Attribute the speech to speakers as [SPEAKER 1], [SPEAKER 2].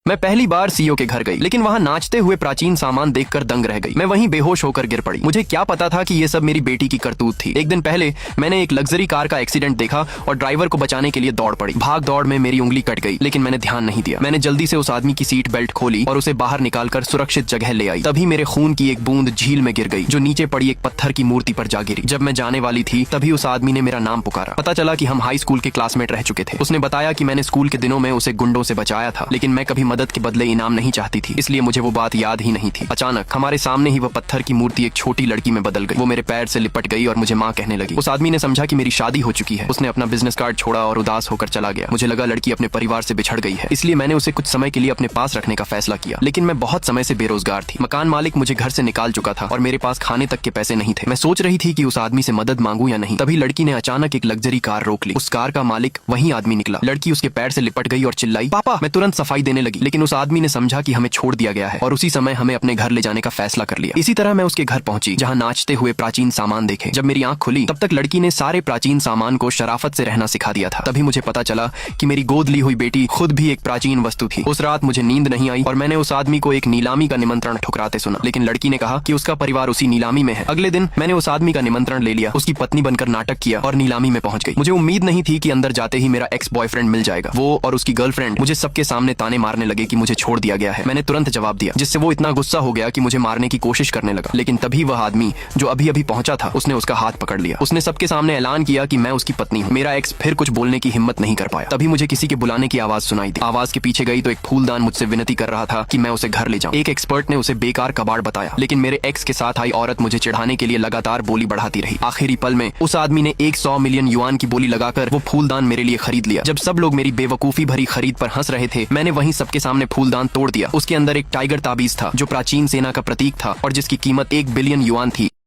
[SPEAKER 1] मैं पहली बार सीईओ के घर गई, लेकिन वहाँ नाचते हुए प्राचीन सामान देखकर दंग रह गई। मैं वहीं बेहोश होकर गिर पड़ी। मुझे क्या पता था कि ये सब मेरी बेटी की करतूत थी। एक दिन पहले मैंने एक लग्जरी कार का एक्सीडेंट देखा और ड्राइवर को बचाने के लिए दौड़ पड़ी। भाग दौड़ में मेरी उंगली कट गई, लेकिन मैंने ध्यान नहीं दिया। मैंने जल्दी से उस आदमी की सीट बेल्ट खोली और उसे बाहर निकालकर सुरक्षित जगह ले आई। तभी मेरे खून की एक बूंद झील में गिर गई, जो नीचे पड़ी एक पत्थर की मूर्ति पर जा गिरी। जब मैं जाने वाली थी, तभी उस आदमी ने मेरा नाम पुकारा। पता चला कि हम हाई स्कूल के क्लासमेट रह चुके थे। उसने बताया कि मैंने स्कूल के दिनों में उसे गुंडों से बचाया था, लेकिन मैं कभी मदद के बदले इनाम नहीं चाहती थी, इसलिए मुझे वो बात याद ही नहीं थी। अचानक हमारे सामने ही वह पत्थर की मूर्ति एक छोटी लड़की में बदल गई। वो मेरे पैर से लिपट गई और मुझे माँ कहने लगी। उस आदमी ने समझा कि मेरी शादी हो चुकी है। उसने अपना बिजनेस कार्ड छोड़ा और उदास होकर चला गया। मुझे लगा लड़की अपने परिवार से बिछड़ गई है, इसलिए मैंने उसे कुछ समय के लिए अपने पास रखने का फैसला किया। लेकिन मैं बहुत समय से बेरोजगार थी। मकान मालिक मुझे घर से निकाल चुका था और मेरे पास खाने तक के पैसे नहीं थे। मैं सोच रही थी कि उस आदमी से मदद मांगू या नहीं। तभी लड़की ने अचानक एक लग्जरी कार रोक ली। उस कार का मालिक वही आदमी निकला। लड़की उसके पैर से लिपट गई और चिल्लाई, पापा। मैं तुरंत सफाई देने लगी, लेकिन उस आदमी ने समझा कि हमें छोड़ दिया गया है और उसी समय हमें अपने घर ले जाने का फैसला कर लिया। इसी तरह मैं उसके घर पहुंची, जहाँ नाचते हुए प्राचीन सामान देखे। जब मेरी आंख खुली, तब तक लड़की ने सारे प्राचीन सामान को शराफत से रहना सिखा दिया था। तभी मुझे पता चला कि मेरी गोद ली हुई बेटी खुद भी एक प्राचीन वस्तु थी। उस रात मुझे नींद नहीं आई और मैंने उस आदमी को एक नीलामी का निमंत्रण ठुकराते सुना, लेकिन लड़की ने कहा कि उसका परिवार उसी नीलामी में है। अगले दिन मैंने उस आदमी का निमंत्रण ले लिया, उसकी पत्नी बनकर नाटक किया और नीलामी में पहुंच गई। मुझे उम्मीद नहीं थी कि अंदर जाते ही मेरा एक्स बॉयफ्रेंड मिल जाएगा। वो और उसकी गर्लफ्रेंड मुझे सबके सामने ताने मारने लगे कि मुझे छोड़ दिया गया है। मैंने तुरंत जवाब दिया, जिससे वो इतना गुस्सा हो गया कि मुझे मारने की कोशिश करने लगा। लेकिन तभी वह आदमी जो अभी अभी पहुंचा था, उसने उसका हाथ पकड़ लिया। उसने सबके सामने ऐलान किया कि मैं उसकी पत्नी हूँ। मेरा एक्स फिर कुछ बोलने की हिम्मत नहीं कर पाया। तभी मुझे किसी के बुलाने की आवाज सुनाई दी। आवाज के पीछे गई तो एक फूलदान मुझसे विनती कर रहा था कि मैं उसे घर ले जाऊं। एक एक्सपर्ट ने उसे बेकार कबाड़ बताया, लेकिन मेरे एक्स के साथ आई औरत मुझे चिढ़ाने के लिए लगातार बोली बढ़ाती रही। आखिरी पल में उस आदमी ने 100 मिलियन युआन की बोली लगाकर वो फूलदान मेरे लिए खरीद लिया। जब सब लोग मेरी बेवकूफी भरी खरीद पर हंस रहे थे, मैंने वहीं सबके सामने फूलदान तोड़ दिया। उसके अंदर एक टाइगर ताबीज था, जो प्राचीन सेना का प्रतीक था और जिसकी कीमत 1 बिलियन युआन थी।